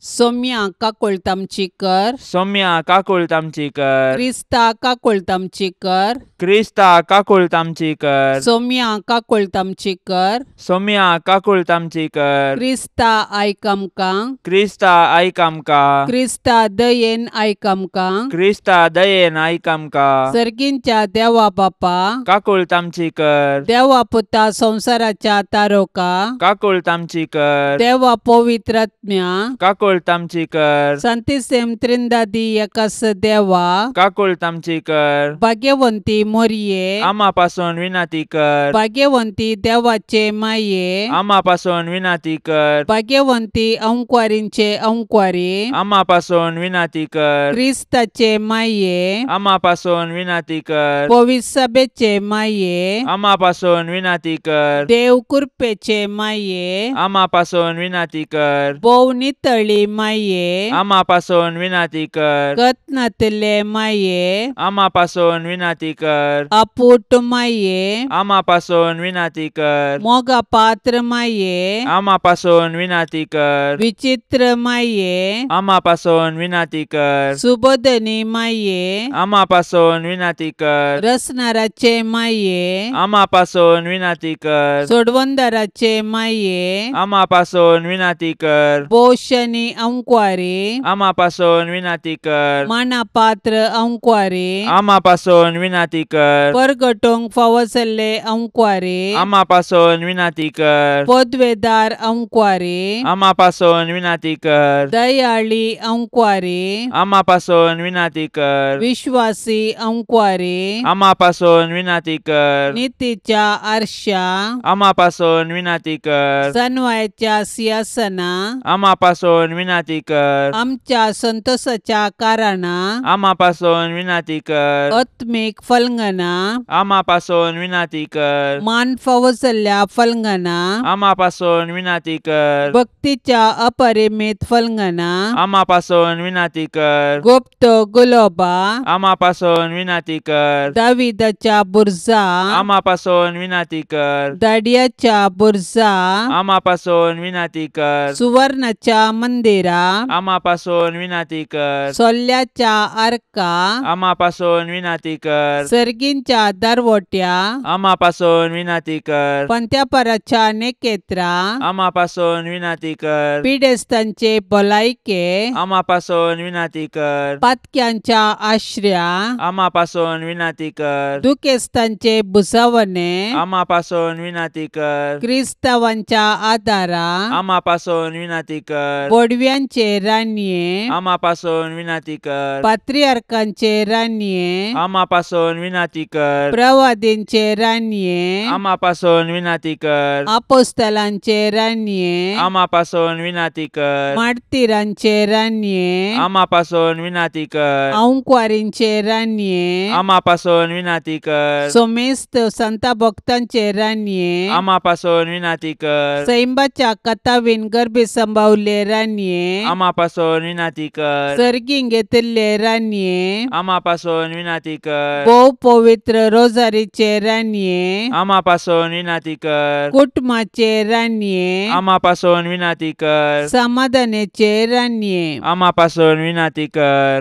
सौम्या काकोळतामची कर, सौम्या काकुळतामची कर, क्रिस्ता काकोळतामची कर, क्रिस्ता काकुळतामची कर, सौम्या काकोळतामची कर, सौम्या काकुळतामची कर, क्रिस्ता आयक आमकां, क्रिस्ता आयक आमकां, क्रिस्ता दयेन आयक आमकां, क्रिस्ता दयेन आयक आमकां, सर्गींच्या देवा बापा, काकुळतामची कर, देवा पुता संसाराच्या तारोका, काकुळतामची कर, देवा पवित्रात्म्या, काकुळतामची कर, संतिसेम त्रिंदादी एकास देवा, काकुळतामची कर, भाग्यवंती मोरये, आम्हापासून विनाती कर, भाग्यवंती देवाचे माये, आम्हापासून विनाती कर, भाग्यवंती अंकुवारींचे अंकुवारी, आम्हापासून विनाती कर, क्रिस्ताचे माये, आम्हापासून विनाती कर, पवित्र सभेचे माये, आम्हापासून विनाती कर, देव कृपेचे माये, आम्हापासून विनाती कर, भोव नितळी माये, आम्हापासून विनाती कर, कत्नातले माये, आम्हापासून विनाती कर, अपूट माये, आम्हापासून विनाती कर, मोगा पात्र माये, आम्हापासून विनाती कर, विचित्र माये, आम्हापासून विनाती कर, सुबोधनी माये, आम्हापासून विनाती कर, रसनाराचे माये, आम्हापासून विनाती कर, सोडवंदाराचे माये, आम्हापासून विनाती कर, बोशनी अंकुवारी, आम्हापासून विनाती कर, मानापात्र अंकुवारी, आम्हापासून विनाती कर, परगटोंक फावसले अंकुवारी, आम्हापासून विनाती कर, पदवेदार अंकुवारी, आम्हापासून विनाती कर, दयाळी अंकुवारी, आम्हापासून विनाती कर, विश्वासी अंकुवारी, आम्हापासून विनाती कर, नीतीच्या आरशा, आम्हापासून विनाती कर, सनवायच्या सिंहासना, आम्हापासून विनाती कर, आमच्या संतोषाच्या कारणा, आम्हापासून विनाती कर, आत्मिक फलंगना, आम्हापासून विनाती कर, मान फावसल्या फलंगना, आम्हापासून विनाती कर, भक्तीच्या अपरिमित फलंगना, आम्हापासून विनाती कर, गुप्त गुलोबा, आम्हापासून विनाती कर, दाविदाच्या बुरजा, आम्हापासून विनाती कर, दाडियाच्या बुरजा, आम्हापासून विनाती कर, सुवर्णाच्या मंदिरा, आम्हापासून विनाती कर, सोल्ल्याच्या आर्का, आम्हापासून विनाती कर, सर्गींच्या दरवट्या, आम्हापासून विनाती कर, पंत्यापराच्या नेकेत्रा, आम्हापासून विनाती कर, पिडेस्तांचे भलायके, आम्हापासून विनाती कर, पातक्यांच्या आश्र्या, आम्हापासून विनाती कर, दुखेस्तांचे बुसावणे, आम्हापासून विनाती कर, क्रिस्तावांच्या आदारा, आम्हापासून विनाती कर, बोडव्यांचे रान्ये, आम्हापासून विनाती कर, पात्रियार्कांचे रान्ये, आम्हापासून विनाती कर, प्रवादींचे रान्ये, आम्हापासून विनाती कर, आपोस्तलांचे रान्ये, आम्हापासून विनाती कर, मार्तिरांचे रान्ये, आम्हापासून विनाती कर, अंकुवारींचे रान्ये, आम्हापासून विनाती कर, सोमेस्त संता भक्तांचे रान्ये, आम्हापासून विनाती कर, सैंबाच्या कथावीन गर्भे संभावले रान्ये, आम्हापासून विनाती कर, सर्गीं घेतले रान्ये, आम्हापासून विनाती कर, भोव पवित्र रोजारीचे रान्ये, आम्हापासून विनाती कर, कुटुंबाचे रान्ये, आम्हापासून विनाती कर, समाधानाचे रान्ये, आम्हापासून विनाती कर,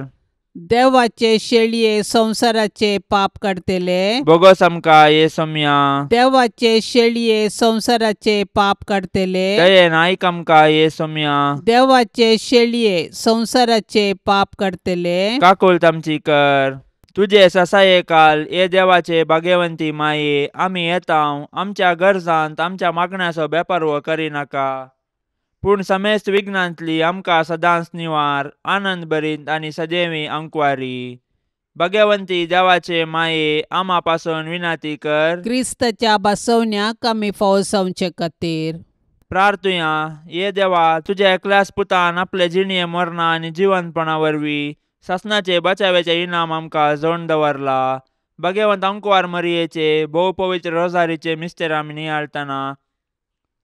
देवाचे शेळये संसाराचे पाप काढतेले, बोगस आमकां येसुम्या, देवाचे शेळये संसाराचे पाप काढतेले, दयेन आयक आमकां येसुम्या, देवाचे शेळये संसाराचे पाप काढतेले, काकुळतामची कर. तुझे ससाये काल ये देवाचे भाग्यवंती माये, आमी येताव आमच्या गरजांत आमच्या मागण्याचो बेपारवो करिनाका, पूण समेस्त विघ्नांतली आमकां सदांच निवार, आनंद भरीत आनी सदैवी अंकुवारी. भाग्यवंती देवाचे माये, आम्हा पासून विनाती कर. क्रिस्ताच्या बसवण्याक आमी फावसावचे खातीर प्रार्थुया. ये देवा, तुझ्या एकल्याच पुतान आपले जिणये मरणा आनी जिवंतपणा वरवीं सासणाचे बचावेचे इनाम आमकां जोडून दवरला. भाग्यवंत अंकुवार मरियेचे भोव पवित्र रोजारीचे मिस्तेर आमी नियाळतना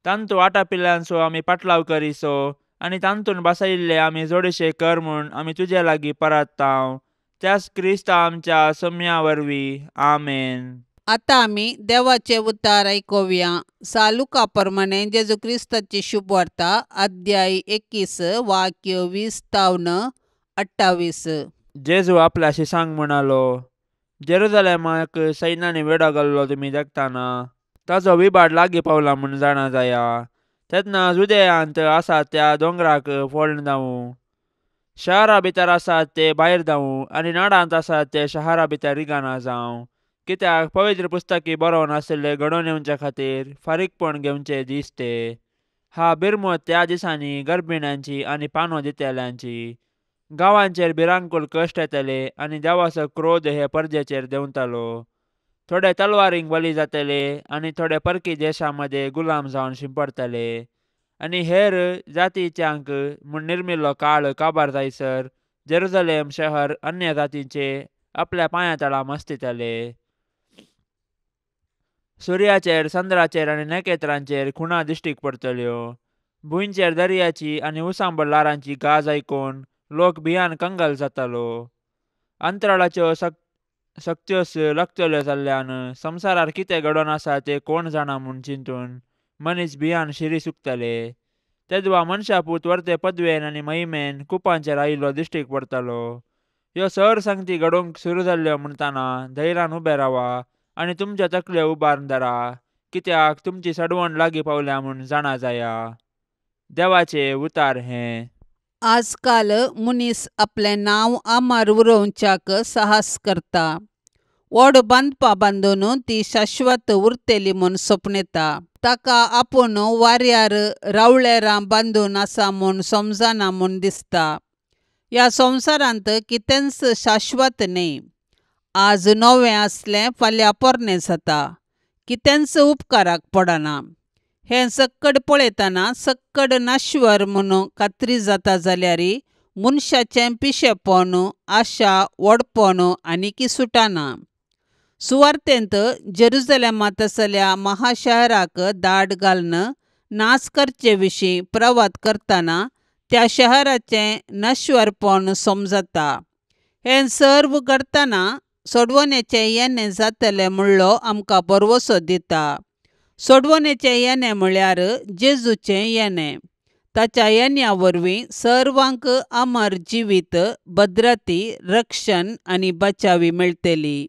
तांतू आटापिल्ल्यांचो आमी पाटलाव करिसो आनी तांतून बसयिल्ले आमी जोडशे कर म्हूण आमी तुजे लागीं परताव. त्याच क्रिस्ता आमच्या सोम्या वरवीं. आमेन. आता आम्ही देवाचे उतार ऐकूया. सालुका प्रमाणे जेजू ख्रिस्ताची शुभवार्ता अध्याय 21 वाक्य 20-28. जेजू आपल्याशी सांग म्हणालो, जेरुसलेमाक सैन्याने वेढा घाल्लो तुम्ही देखताना ताचो विबाड लागी पावला म्हूण जाणा जाया. तेन्ना जुदेयांत आसात त्या दोंगराक फोडून जावं, शहरा भितर आसात ते भायर जावं आनी नाडांत आसात ते शहरा भितर रिगाना जावं. कित्याक पवित्र पुस्तकी बरोवन आशिल्ले घडोवन येवचे खातीर फारीकपण घेवचे दीस ते. हा बिरमोत त्या दिसांनी गर्भिण्यांची आनी पानो दितेल्यांची. गांवांचेर भिरांकूळ कश्ट येतले आनी देवाचो क्रोध हे परजेचेर देंवतलो. थोडे तलवारींक बली जातले आनी थोडे परकी देशांमध्ये गुलाम जावन शिंपडतले. आनी हेर जातींच्यांक म्हूण निर्मिल्लो काळ काबार जायसर जेरुसलेम शहर अन्य जातींचे आपल्या पांया तळा मस्तितले. सुर्याचेर, चंद्राचेर आनी नखेत्रांचेर खुणा दिश्टीक पडटल्यो. भुंयचेर दर्याची आनी उसांबळ लारांची गाज आयकून लोक भियान कंगाल जातलो. अंतराळाच्यो शक्त्योस लागतल्यो जाल्ल्यान संवसारार कितें घडोवन आसा ते कोण जाणा म्हूण चिंतून मनीस भियान शिरी सुकतले. तेदवा मनशापूत वर्ते पदवेन आनी महिमेन कुपांचेर आयिल्लो दिश्टीक पडटलो. ह्यो सर संगती घडोवंक सुरू जाल्ल्यो म्हणटाना धैर्यान उबे रावा आनी तुमच्यो तकल्यो उबारून धरा, कित्याक तुमची सडवण लागी पावल्या म्हूण जाणा जाया. देवाचे उतार हे. आजकाल मनीस आपलें नांव आमार उरोवच्याक साहस करता. व्हड बांदपा बांदून ती शाश्वत उरतेली म्हूण सपनेता. ताका आपूण वाऱ्यार रावळेरां बांदून आसा म्हूण समजना म्हूण दिसता. ह्या संवसारांत कितेंच शाश्वत न्ही. आज नवें आसलें फाल्यां पोरणें जाता. कितेंच उपकाराक पडना. हें सक्कड पळयतना सक्कड नाश्वर म्हूण खात्री जाता जाल्यारी मनशाचें पिशेपण, आशा, व्हडपण आनीक सुटना. सुवार्थेंत जेरुसलेमांत आसल्या महाशहराक धाड घालून नास करचे विशीं प्रवाद करतना त्या शहराचें नश्वरपण समजता. हें सर्व घडतना सोडवणेचें येणें जातलें म्हणलो आमकां भरवसो दिता. सोडवणेचें येणें म्हळ्यार जेजूचें येणें. ताच्या येण्या वरवीं सर्वांक अमर जिवीत, भद्रती, रक्षण आनी बचावी मेळटली.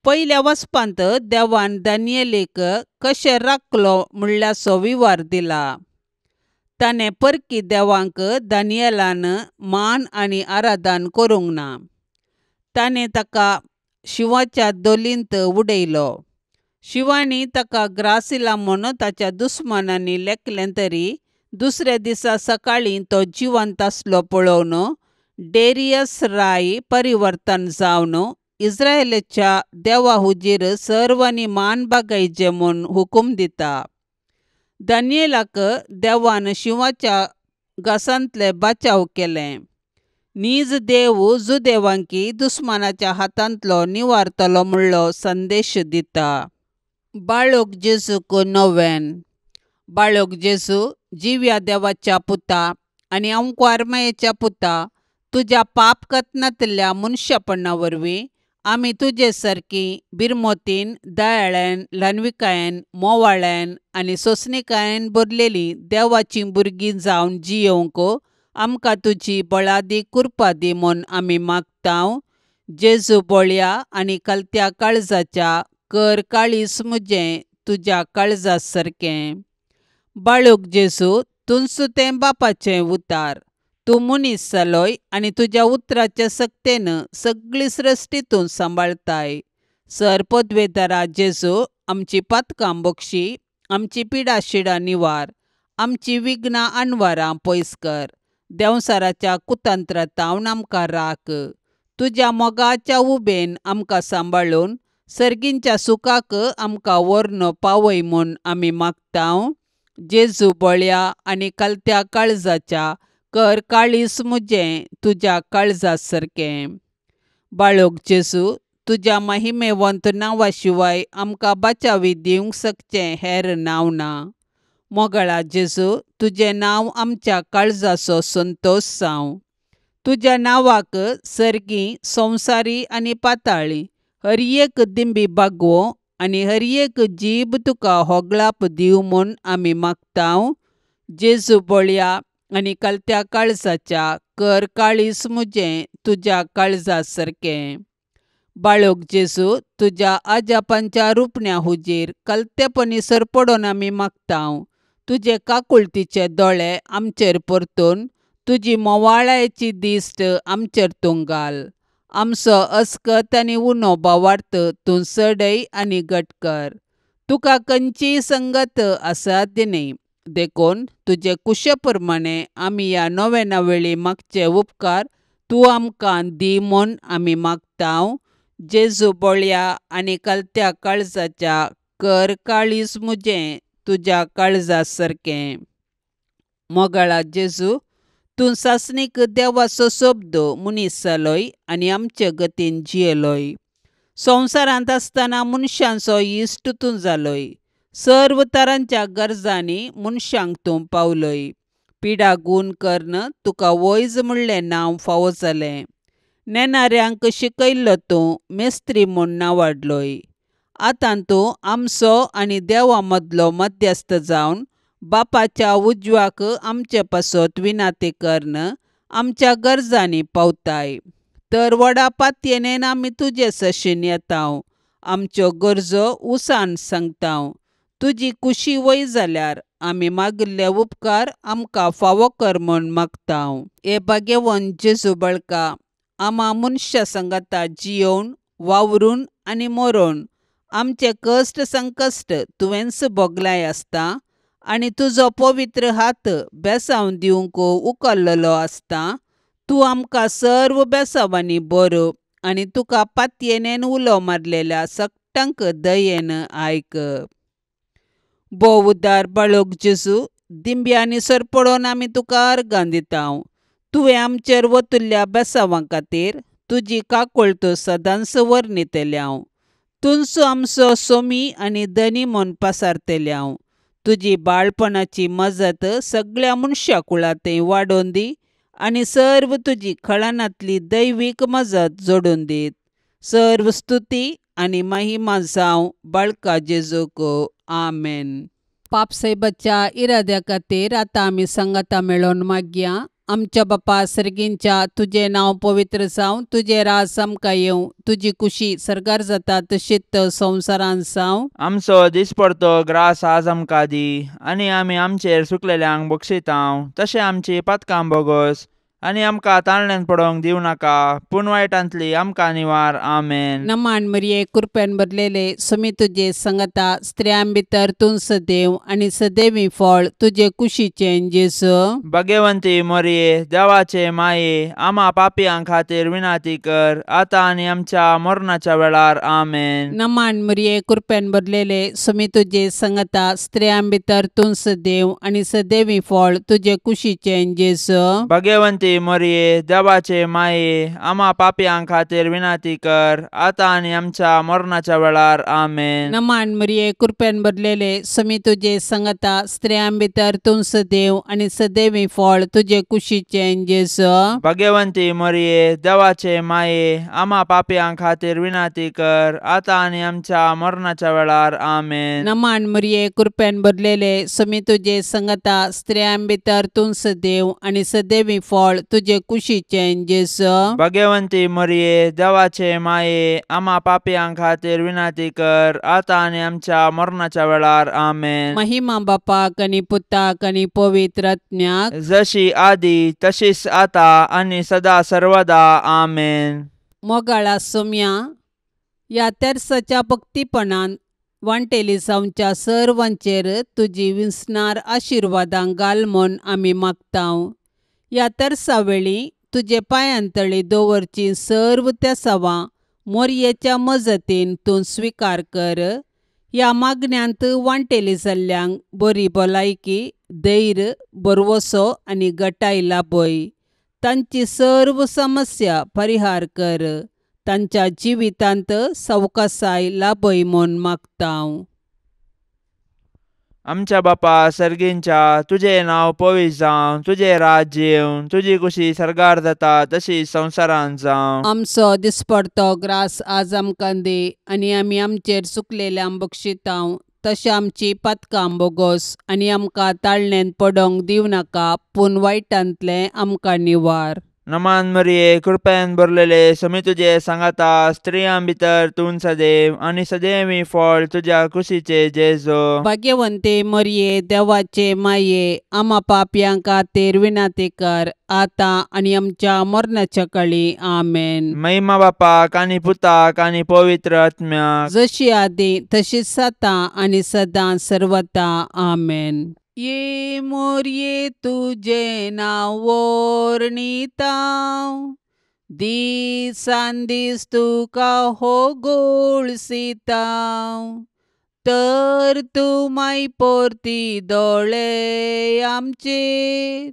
पयल्या वचपांत देवान दानियेलीक कशें राखलो म्हणल्यासो विवार दिला. ताणें परकी देवांक दानियेलान मान आनी आराधन करूंक ना. ताणें ताका शिवाच्या दोलींत उडयलो. शिवानी ताका ग्रासिला म्हूण ताच्या दुस्मानांनी लेखलें तरी दुसऱ्या दिसा सकाळीं तो जिवंत आसलो पळोवन डेरियस राय परिवर्तन जावन इस्रायेलाच्या देवा हुजीर सर्वांनी मान बागायचे म्हूण हुकूम दिता. दानियेलाक देवान शिवाच्या घासांतले बचाव केलें. नीज देव जुदेवांकी दुस्मानाच्या हातांतलो निवारतलो म्हणलो संदेश दिता. बाळोक जेजूक नोवेन. बाळोक जेजू, जिव्या देवाच्या पुता आनी ओंकार मायेच्या पुता, तुज्या पाप कथनांतल्या मनशापणा वरवीं आमी तुजे सारकी बिरमोतीन, दयाळेन, ल्हानविकायेन, मोवाळेन आनी सोंसणिकायेन भरलेलीं देवाचीं भुरगीं जावन जियोंक आमकां तुजी बळादी कृपा दी म्हूण आमी मागतांव. जेजू बोळ्या आनी कलत्या काळजाच्या कर काळीस म्हजें तुज्या काळजा सारकें. बाळूक जेजू, तुनसुतें बापाचें उतार. तूं मनीस जालोय आनी तुज्या उतराचे सक्तेन सगळी सृश्टी तूं सांबाळताय. सर पदवेदारा जेजू, आमची पातकां बक्षी, आमची पिडा शिडा निवार, आमची विघ्नां आनवारां पयस कर. देंवसाराच्या कुतंत्रतावन आमकां राख. तुज्या मोगाच्या उबेन आमकां सांबाळून सर्गींच्या सुखाक आमकां व्हरून पावय म्हूण आमी मागतांव. जेजू बोळ्या आनी कलत्या काळजाच्या कर काळीस म्हजें तुज्या काळजा सारकें. बाळोक जेजू, तुज्या महिमेवंत नांवा शिवाय आमकां बचावी दिवंक शकचें हेर नांव ना. मोगळा जेजू, तुजें नांव आमच्या काळजाचो संतोश जावं. तुज्या नांवाक सर्गी, संवसारी आनी पाताळी हर एक दिंबी बागवो आनी हर एक जीब तुका होगळाप दिव म्हूण आमी मागतांव. जेजू बळ्या आनी कलत्या काळजाच्या कर काळीस म्हजें तुज्या काळजा सारकें. बाळोक जेजू, तुज्या आजापांच्या रुपण्या हुजेर कलतेपणी सरपडोन आमी मागतांव. तुजे काकुळतीचे दोळे आमचेर परतून तुजी मोवाळायेची दिश्ट आमचेर तूं घाल. आमचो अस्कत आनी उणो भावार्थ तूं सडय आनी घट कर. तुका खंयचीय संगत असाध्य न्ही, देखून तुजे कुशे प्रमाणे आमी ह्या नव्या वेळी मागचे उपकार तूं आमकां दी म्हूण आमी मागतांव. जेजू बळ्या आनी कलत्या काळजाच्या कर काळीस म्हजें तुज्या काळजा सारकें. मोगाळा जेजू, तूं सासणीक देवाचो शब्द मनीस जालोय आनी आमचे गतीन जियेलोय. संवसारांत आसतना मनशांचो इश्ट तूं जालोय. सर्व तरांच्या गरजांनी मनशांक तूं पावलय. पिडा गूण कर्ण तुका वैज म्हणलें नांव फावो जालें. नेणाऱ्यांक शिकयल्लो तूं मेस्त्री म्हूण नांवाडलोय. आतां तूं आमचो आनी देवा मदलो मध्यस्थ जावन बापाच्या उजव्याक आमचे पासत विनाती कर्ण आमच्या गरजांनी पावताय. तर व्हडा पातयेन आमी तुजे सशीन येतांव. आमच्यो गरजो उसान सांगतांव. तुजी कुशी वय जाल्यार आमी मागिल्ले उपकार आमकां फावो कर म्हूण मागतांव. हे भाग्यवन जेजू बाळका, आमा मनशा संगता जियोवन वावरून आनी मरोवन आमचे कश्ट संकश्ट तुवेंच भोगलाय आसता आनी तुजो पवित्र हात बेसांव दिवंक उखल्लो आसता. तूं आमकां सर्व बेसांवांनी भर आनी तुका पातयेन उलो मारलेल्या सगळ्यांक दयेन आयक. भोव उदार बाळोक जेजू, दिंब्यांनी सरपडोन आमी तुका अर्गां दितांव. तुवें आमचेर वतुल्ल्या बेसांवां खातीर तुजी काकुळट सदांच वर्णितल्याव. तुंचो आमचो सोमी आनी धनी म्हूण पासारतल्याव. तुजी बाळपणाची मजत सगळ्या मनशा कुळांतय वाडोवन दी आनी सर्व तुजी खळांतली दैवीक मजत जोडून दीत. सर्व स्तुती आनी महिमा जावं बाळका जेजूक. आमेन. पापसैबाच्या इराद्या खातीर आतां आमी संगता मेळोन मागया. आमच्या बापा सर्गींच्या, तुजें नांव पवित्र जावं, तुजें रास आमकां येवं, तुजी कुशी सरकार जाता तशीच संवसारांत जावं. आमचो दिसपडतो ग्रास आज आमकां दी, आनी आमी आमचेर चुकलेल्यांक बक्षितांव. तशें आमची पातकां बोगोस आनी आमकां ताळण्यान पडोवंक दिवं नाका, पूण वायटांतली आमकां निवार. आमेन. नमान मरिये, कृपेन भरलेले, समी तुजे संगता स्त्रियां भितर तूं सदैव आनी सदैवी फळ तुजे कुशीचें जेजू. भाग्यवंती मरिये, देवाचे माये, आमा पापयां खातीर विनाती कर, आतां आनी आमच्या मरणाच्या वेळार. आमेन. नमान मरिये, कृपेन भरलेले, समी तुजे संगता स्त्रियां भितर तूं सदैव आनी सदैवी फळ तुजे कुशीचें जेजू. भाग्यवंती मरिये, देवाचे माये, आमा पापयां खातीर विनाती कर, आतां आनी आमच्या मरणाच्या वेळार. आमेन. नमान मरिये, कृपेन भरलेले, समी तुजे संगता स्त्रियां भितर तूं सदैव आनी सदैवी फळ तुजे कुशीचें जेजू. भाग्यवंती मरिये, देवाचे माये, आमा पापयां खातीर विनाती कर, आतां आनी आमच्या मरणाच्या वेळार. आमेन. नमान मरिये, कृपेन भरलेले, समी तुजे संगता स्त्रियां भितर तूं सदैव आनी सदैवी फळ तुजे कुशीचें जेजू. भाग्यवंती मरिये, देवाचे माये, आमा पापयां खातीर विनाती कर, आतां आनी आमच्या मरणाच्या वेळार. आमेन. महिमा बापाक आनी पुताक आनी पवित्र आत्म्याक, जशी आदी तशीच आता आनी सदा सर्वदा. आमेन. मोगाळा सोम्या, ह्या तेर्साच्या भक्तीपणान वांटेली जावच्या सर्वांचेर तुजी विस्नार आशिर्वादां घाल म्हूण आमी मागतांव. ह्या तेर्सा वेळी तुजे पांयांतळी दवरची सर्व तेसावां मोरयेच्या मजतीन तूं स्विकार कर. ह्या मागण्यांत वांटेली जाल्ल्यांक बरी भलायकी, धैर्य, बरवसो आनी घटाय लाभय. तांची सर्व समस्या परिहार कर. तांच्या जिवितांत सवकासाय लाभय म्हूण मागतांव. आमच्या बापा सर्गींच्या, तुझे नाव पवित्र जावं, तुझे राज्य येवं, तुझी कुशी सरकार जाता तशी संसारान जावं. आमचो दिसपडतो ग्रास आज आमकां दे, आनी आमी आमचेर चुकलेल्यांक बक्षितांव, तशें आमची पातकां बोगोस, आनी आमकां ताळणेन पडोंक दिव नाका, पूण वायटांतले आमकां निवार. नमान मरिये, कृपेन भरलेले, समी तुझे सांगाता, स्त्रियां भितर तूं सदैव, आनी सदैवी फळ तुझ्या कुशीचे जेजो. भाग्यवंते मरिये, देवाचे माये, आम्हा पापयांक खातीर विनाती कर, आतां आनी आमच्या मरणाच्या काळी. आमेन. महिमा बापाक आनी पुताक आनी पवित्र आत्म्याक, जशी आदी तशीच साता आनी सदां सर्वता. आमेन. ये मोरये तुझे नाव वर्णितां, दिसान दीस तुका होगोळसितां, तर तूं माय पोरती दोळे आमचेर,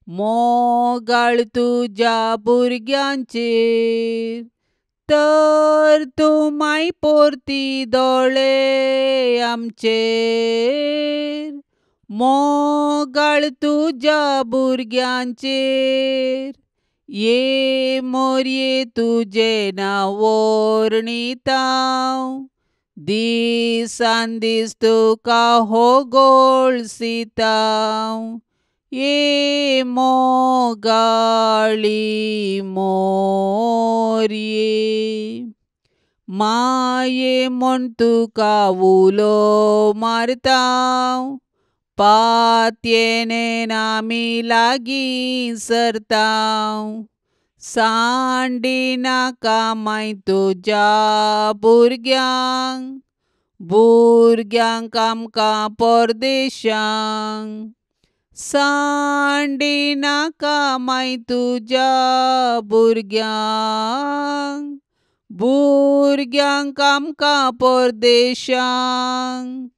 मोगाळ तुज्या भुरग्यांचेर, तर तूं माय पोरती दोळे आमचेर, मोगाळ तुज्या भुरग्यांचेर. ये मोरये तुझे नाव वर्णितां, दिसान दीस तुका होगोळसितां, ये मोगाळी मोरये. माये म्हण तुका उलो मारतां, पातयेनेन आमी लागीं सरतां, सांडी नाका माय तुज्या भुरग्यांक, भुरग्यांक आमकां परदेशांक, सांडी नाका माय तुज्या भुरग्यांक, भुरग्यांक आमकां परदेशांक.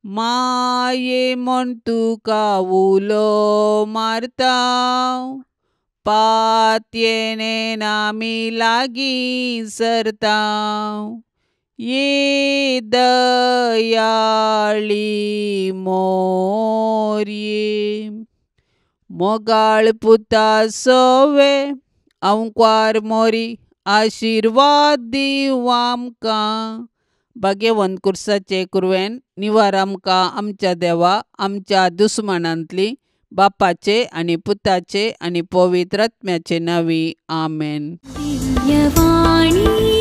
माये म्हण तुका उलो मारतां, पातयेनेन आमी लागीं सरतां, ये दयाळी मोरये. मोगाळ पुता सवे अंकवार मोरी, आशिर्वाद दिव आमकां. भाग्यवंत कुर्साचे कुरवेन निवार आमकां आमच्या देवा, आमच्या दुस्मनांतली, बापाचे आनी पुताचे आनी पवित्र आत्म्याचे नांवी. आमेन. दिव्यवाणी